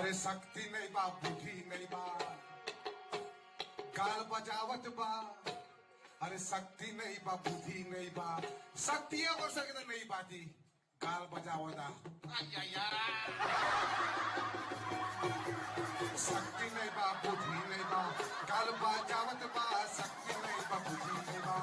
अरे शक्ति नहीं बा बुद्धि नहीं बा गाल बजावत बा अरे शक्ति नहीं बा बुद्धि नहीं बा शक्ति हो सकते नहीं बाती गाल बजावता शक्ति नहीं बा बुद्धि नहीं बा गाल बजावत बा शक्ति नहीं बा बुद्धि नहीं बा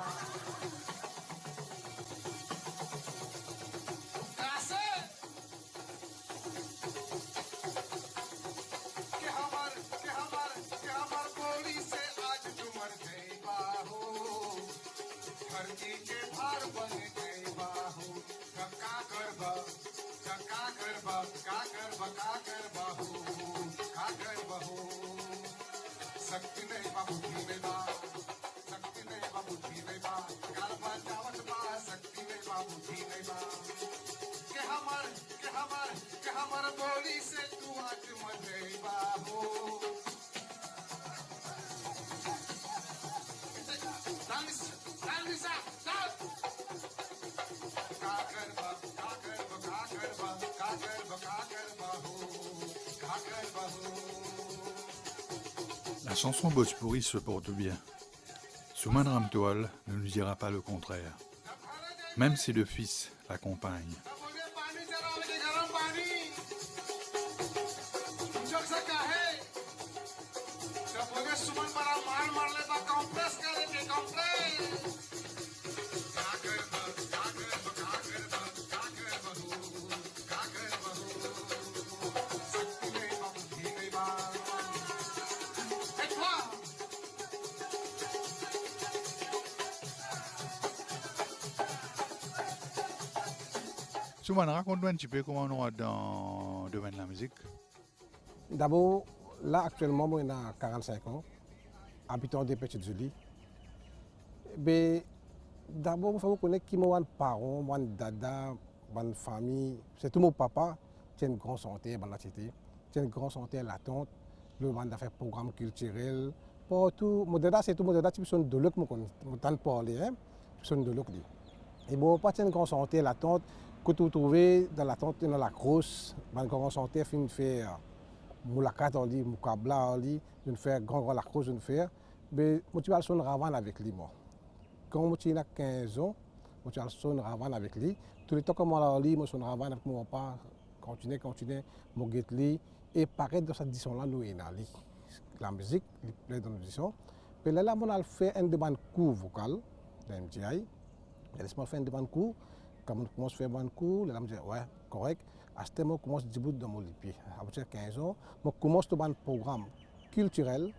के भार बन गए बाहू का कर बहू शक्ति नहीं बा बुद्धि नहीं बा शक्ति नहीं बा बुद्धि नहीं बा गाल बजावत बा शक्ति नहीं बा बुद्धि नहीं बा के हमर बोली से तू आज मजे बाहू La chanson Bhojpuri se porte bien. Suman Ramtewal ne nous dira pas le contraire, même si le fils l'accompagne. Suman, raconte-nous un petit peu comment on est dans le domaine de la musique. D'abord, là actuellement, moi, j'ai 45 ans, habitant des Petites Julie. Mais d'abord, il faut connaître qui sont mes parents, mes dada, ma famille. C'est tout mon papa, qui a une grande santé, qui a une grande santé, la tante, le man a fait programme culturel. Partout, mon dada, c'est tout mon dada, qui sont de l'eau que je t'en parler, qui sont de l'eau. Et mon papa, qui a une grande santé, la tante, que tu trouves dans la tente, dans la crosse, ma grande santé, fin fait moulakat, moukabla, je fais grand la crosse, je fais. Mais moi, tu vas sonner avant avec lui, moi. Quand tu as 15 ans, moi, tu vas sonner avant avec lui. Tous les temps que moi, moi, sonner avant avec mon papa, continuer, mon guette-lui. Et pareil, dans cette édition-là, nous, il y a la musique, il plaît dans l'audition. Puis là, on a fait un demande court vocal, dans MTI. Laisse-moi faire un demande court. Quand on commence à faire un cours, les gens disent ouais, correct. À ce moment, on commence à début dans mon lipi. À partir de 15 ans, on commence à faire un programme culturel,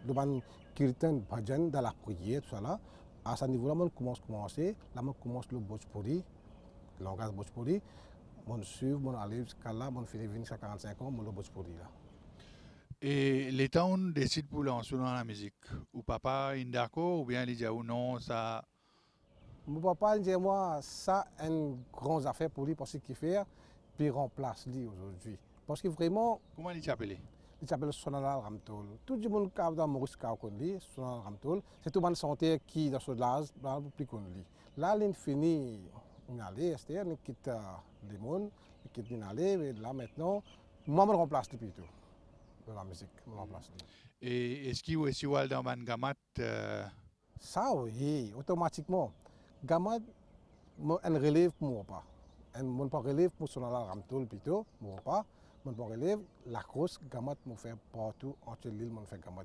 de kirtan, bhajan, dans la prière, tout ça là. À ce niveau-là, on commence là, on commence le Bhojpuri, le langage Bhojpuri. On suit, on arrive jusqu'à là, on fait 45 ans, on le Bhojpuri là. Et l'État, on décide pour lancer dans la musique. Ou papa est d'accord, ou bien il dit ou non, ça. Mon papa dit moi, ça une grande affaire pour lui, parce qu'il fait, puis il remplace lui aujourd'hui. Parce que vraiment. Comment il s'appelle? Il s'appelle Sonalal Ramtol. Tout le monde qui a dans Maurice Kaokonli, Sonalal Ramtol, c'est tout le monde santé qui dans ce lase, dans le plus connu. Là, il finit, il allait, c'est-à-dire, il quitte les mondes, il quitte l'inallé, et là maintenant, moi, je me remplace lui plutôt. De la musique, je me remplace lui. Et est-ce qu'il y a dans Ban Gamat? Ça, oui, automatiquement. Gamat, un relève pour moi pas. Un pas relève pour Sonalal Ramtol plutôt, moi pas. Mon bon relève, la crosse, Gamat me fait partout, entre l'île, me fait Gamat.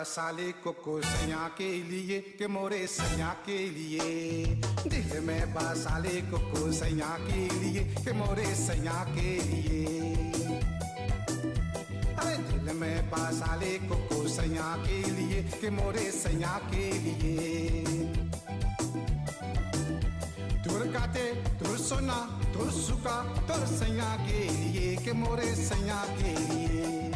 साले को सैया के लिए के मोरे सैया के लिए दिल में बासाले को सैया के लिए के मोरे सैया के लिए अरे दिल में बासाले को सैया के लिए के मोरे सैया के लिए दूर काटे दूर सोना सुका तोर सैया के लिए कि मोरे सैया के लिए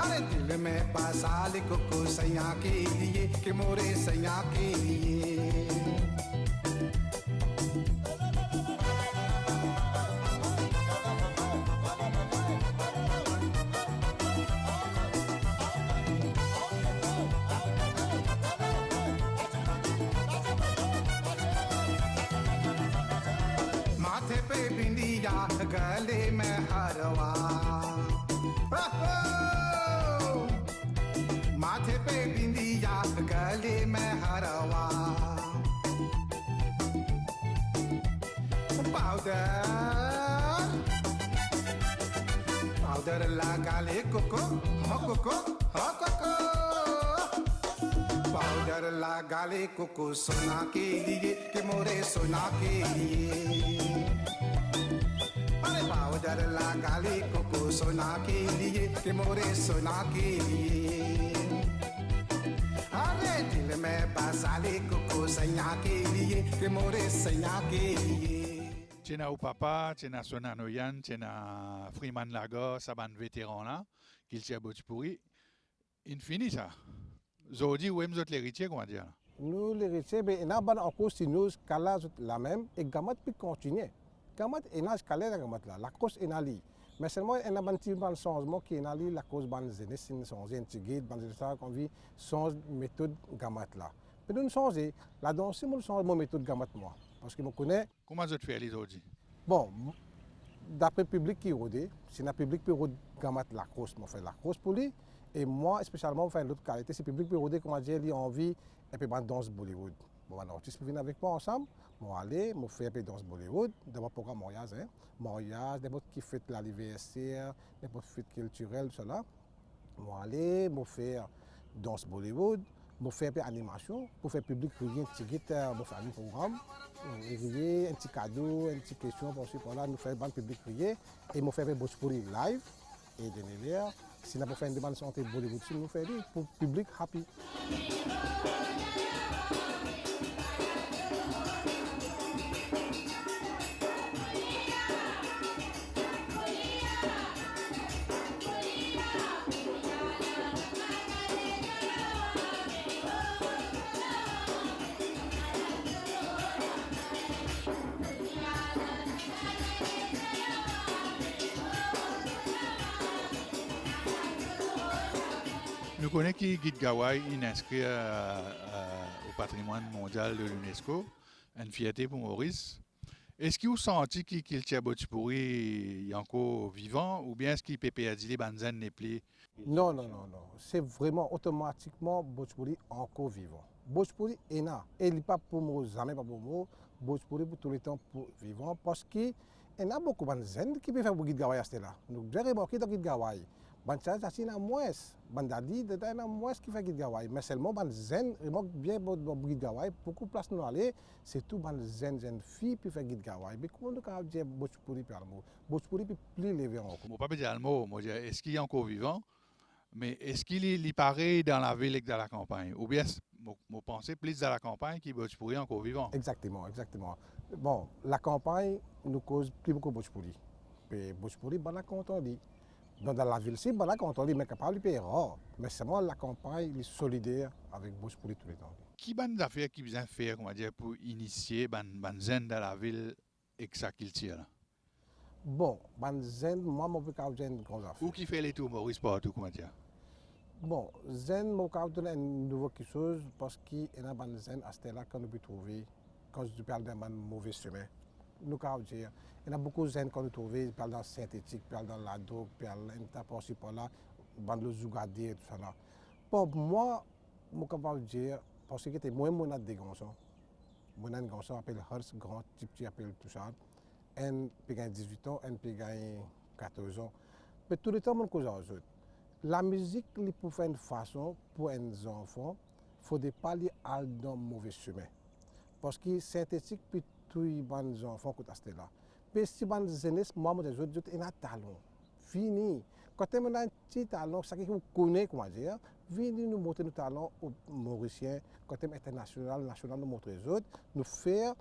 अरे दिल में बसा ले कोको सैया के लिए कि मोरे सैया के लिए माथे पे बिंदिया गले में हरवा माथे पे बिंदिया गले में हरवा पाउडर लगा ले कोको हो कोको हो कोको पाउडर लगा ले कोको सोना के लिए कि मोरे सोना के लिए अरे पाउडर लगा ले कोको सोना के लिए कि मोरे सोना के लिए अरे दिल में बसा ले कोको सैया के लिए कि मोरे सैया के लिए Tchena ou papa, tchena Sona Noyan, tchena Freeman Laga, saban vétéran là, qu'il tient Botchpouri. Infini ça. Zodi ou emzot l'héritier, comment dire? Nous, l'héritier, il y a encore si nous, la même, et Gamat peut continuer. Gamat est là, la Gamat là, la cause est là. Mais seulement, il y a un petit changement qui est là, la cause de la jeunesse, c'est changer, intégré, qu'on vit, change méthode Gamat là. Mais nous changer, la danse, nous change mon méthode Gamat moi. Parce que je connais. Comment vous faites les autres? Bon, d'après le public qui rôde, c'est le public qui rôde Gamat la cause, je fais la cause pour lui. Et moi, spécialement, je fais une autre qualité, c'est le public qui rôde, comment dire, il a envie, et puis danse Bollywood. Bon, un artiste qui vient avec moi ensemble, moi aller, moi faire un peu danse Bollywood, dans mon programme mariage, mariage, n'importe qui fête l'anniversaire, n'importe fête culturelle, tout cela. Moi aller, moi faire danse Bollywood. Je fais un peu d'animation pour faire public rien un petit guitare, je fais un programme, un petit cadeau, une petite question pour ce là, nous faisons un public prier et je fais un peu Botchpouri live et de l'air. Si nous faisons une demande santé Bollywood, nous faisons pour le public happy. Nous connaissons qui Git Gawai est inscrit au patrimoine mondial de l'UNESCO, une fierté pour Maurice. Est-ce que vous sentez qu'il tient Botchpouri encore vivant ou bien est-ce qu'il peut perdre les banzanes n'est plus? Non. C'est vraiment automatiquement Botchpouri encore vivant. Botchpouri est là. Et il n'est pas pour moi, jamais pas pour moi. Botchpouri pour tout le temps pour vivant parce qu'il y a beaucoup de banzanes qui peuvent faire pour Git Gawai à ce là. Nous devons remarquer dans Git Gawai. Bancha c'est na moins, bandadi de na moins qui fait Git Gawai, mais seulement ban zen remarque bien bon Git Gawai, beaucoup place nous aller, c'est tout ban zen fille puis fait Git Gawai. Mais comment nous capable dire Botchpouri par le mot? Botchpouri peut plus lever encore. Moi pas dire le mot, moi dire est-ce qu'il est encore vivant? Mais est-ce qu'il est pareil dans la ville que dans la campagne? Ou bien moi pensais plus dans la campagne qu'il Botchpouri encore vivant? Exactement. Bon, la campagne nous cause plus beaucoup Botchpouri. Mais Botchpouri ban la content dit. Dans la ville, si on est capable de payer rare, mais c'est moi la campagne est solidaire avec Botchpouri tout le temps. Qui ban d'affaires qui besoin faire comment dire pour initier ban zen dans la ville et que ça qu'il tire là? Bon, ban zen moi je peux faire une grande affaire. Ou qui fait les tours Maurice partout comment dire? Bon, zen je peux donner une nouvelle chose parce qu'il y a ban zen à ce là qu'on peut trouver quand je parle d'un mauvais chemin. Nous pouvons dire, il y a beaucoup de zen qu'on peut trouver, parle dans le synthétique, parle dans la drogue, parle dans là, dans le zougadé et tout ça là. Bon, moi, je suis capable de dire, parce que moi, je suis des garçons. Moi, un garçon appelle Hers, grand type qui appelle tout ça. Un peut gagner 18 ans, un peut gagner 14 ans. Mais tout le temps, je cause aux autres. La musique, pour faire une façon, pour les enfants, il ne faut pas aller dans le mauvais chemin. Parce que synthétique, puis tous les enfants qui sont là. Mais si les jeunesse, moi, les autres, ils ont un talent. Fini. Quand on a un petit talent, ça qui vous connaît, comment dire, venez nous montrer nos talents aux Mauriciens. Quand on est international, national, nous montrer les autres, nous faire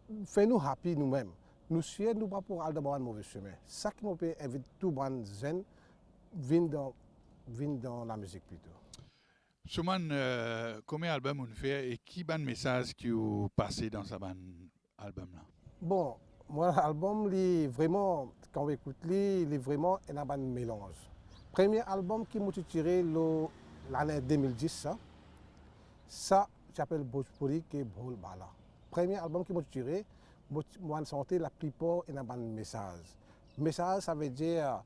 nous happy nous-mêmes. nous sommes nous pas pour aller dans un mauvais chemin. Ça qui m'invite tout le monde jeune viennent dans la musique plutôt. Souman, combien d'albums on fait et qui ban message qui vous passé dans ce album là? Bon, moi l'album vraiment quand on écoute il est vraiment un mélange. Premier album qui m'a tiré l'année 2010 ça s'appelle Bhojpuri ke Bhol Bala. Premier album qui m'a tiré, moi sentais la plupart un message. Message ça veut dire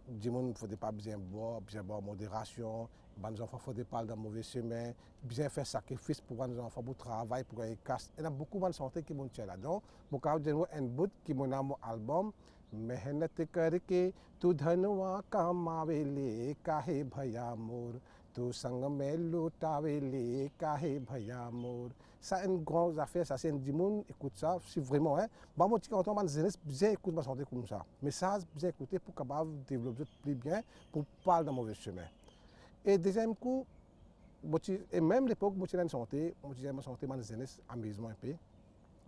du monde ne faut pas bien boire modération, les enfants ne faut pas dans mauvais chemin, bien faire sacrifice pour les enfants pour travailler, pour gagner casse. Il y a beaucoup de santé qui m'ont là-dedans. Moi, quand j'ai un bout qui m'a mon album, मेहनत करके तू धनवा कमावे ले काहे भया मोर तू संग में लुटावे ले काहे भया मोर. Ça une grande affaire, ça c'est du monde écoute ça, c'est vraiment hein. Bah moi quand on jeunesse bien écoute ma santé comme ça. Mais ça bien écouter pour capable développer plus bien pour pas dans mauvais chemin. Et deuxième coup, et même l'époque moi j'ai une santé, ma santé ma jeunesse amusement un peu.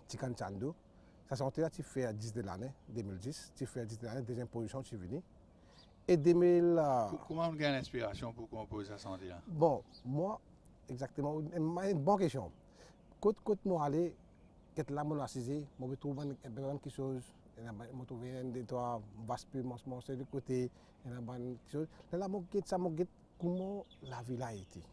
Tikan Chando. Ça santé là tu fais 10 de l'année 2010, tu fais 10 de l'année deuxième position tu es venu. Et 2000 Comment on gagne l'inspiration pour composer ça santé là? Bon, moi exactement une bonne question. Côte moi aller que là mon assisé, moi trouve quelque chose, moi trouve des trois vaste peu mon c'est de côté, il y a quelque chose. Là moi get comment la vie a été.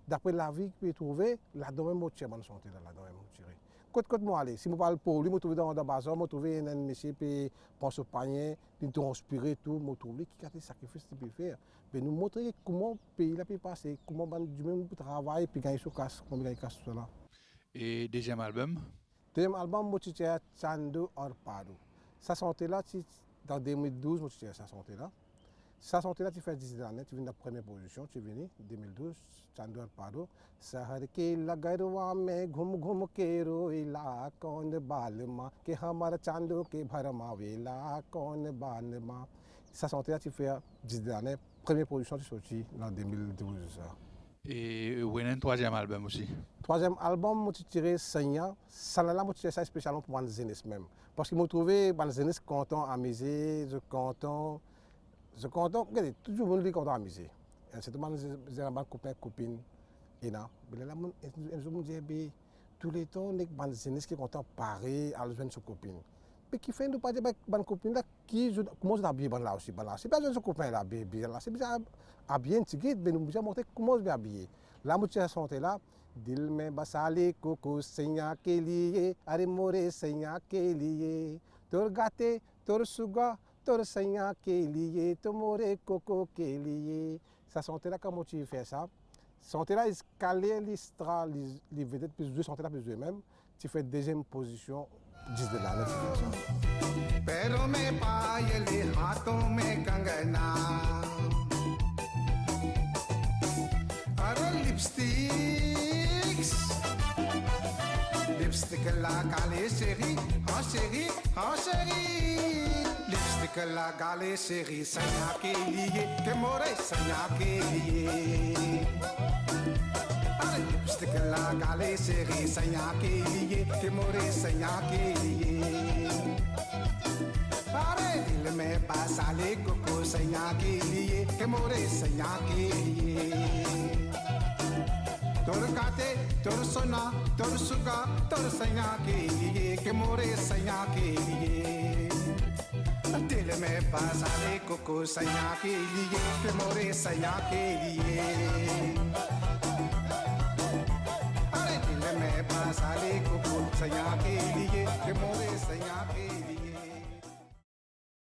D'après la vie que je trouvé, là-dedans moi tiens bonne santé là-dedans moi tiré. Côte moi aller, si je parle pour lui, je trouve dans le bazar, je trouve un monsieur qui pense au panier, qui transpire tout, je trouve qui a des sacrifices qu'il peut faire. Mais nous montrer comment le pays a pu passer, comment du même travail puis gagner sur casse, comment gagner casse tout là. Et deuxième album? Deuxième album, moi, c'était Chando Orpado. Ça santé là, dans 2012, moi, c'était ça santé là. Ça santé là, tu fais 10 années, tu viens de la première position, tu es venu, 2012, Chando Orpado. Sahar ke lagarwa mein ghum ke roila kaun balma ke hamara chando ke bharma vela kaun balma. Ça santé là, tu fais 10 années, première position, tu es sorti en 2012. Et un troisième album aussi? Troisième album, moi, j'ai tiré Seigneur. Ça là, moi, j'ai tiré ça spécialement pour les jeunesse même. Parce que moi, trouvé les jeunesse content, amusé, je content, regardez, toujours le monde content, amusé. C'est tout le monde, j'ai un copain, copine, et là, mais là, je me dis, tous les temps, les jeunesse qui sont contents, pareil, à rejoindre sa copine. Mais qui fait, nous pas dire, bonne copine là, qui commence à habiller là aussi, là. C'est pas juste son copain là, habiller là, c'est bien habiller, mais nous allons montrer comment je vais habiller. Là, moi, je suis là. दिल में बसा ले कोको सैया के लिए अरे मोरे सैया के लिए तोर गाते तोर सुगा तोर सैया के लिए तो मोरे कोको के लिए. Ça sentait là comment tu fais ça. Sentait là escalier l'istra les vedettes plus deux sentait là plus deux même. Tu fais deuxième position 10 de l'année. पैरों में पायले हाथों में कंगना अरे लिपस्टिक लगा ले chérie, हाँ chérie, हाँ chérie. लिपस्टिक लगा ले chérie, सैया के लिए के मोरे सैया के लिए. अरे लिपस्टिक लगा ले chérie, सैया के लिए के मोरे सैया के लिए. अरे दिल में बसा ले कोको सैया के लिए के मोरे सैया के लिए. तोर गाते तोर सोना तोर सुगा तोर सैया के लिए के मोरे सैया के लिए. दिल में बसा ले कोको सैया के लिए के मोरे सैया के लिए. अरे दिल में बसा ले कोको सैया के लिए के मोरे सैया के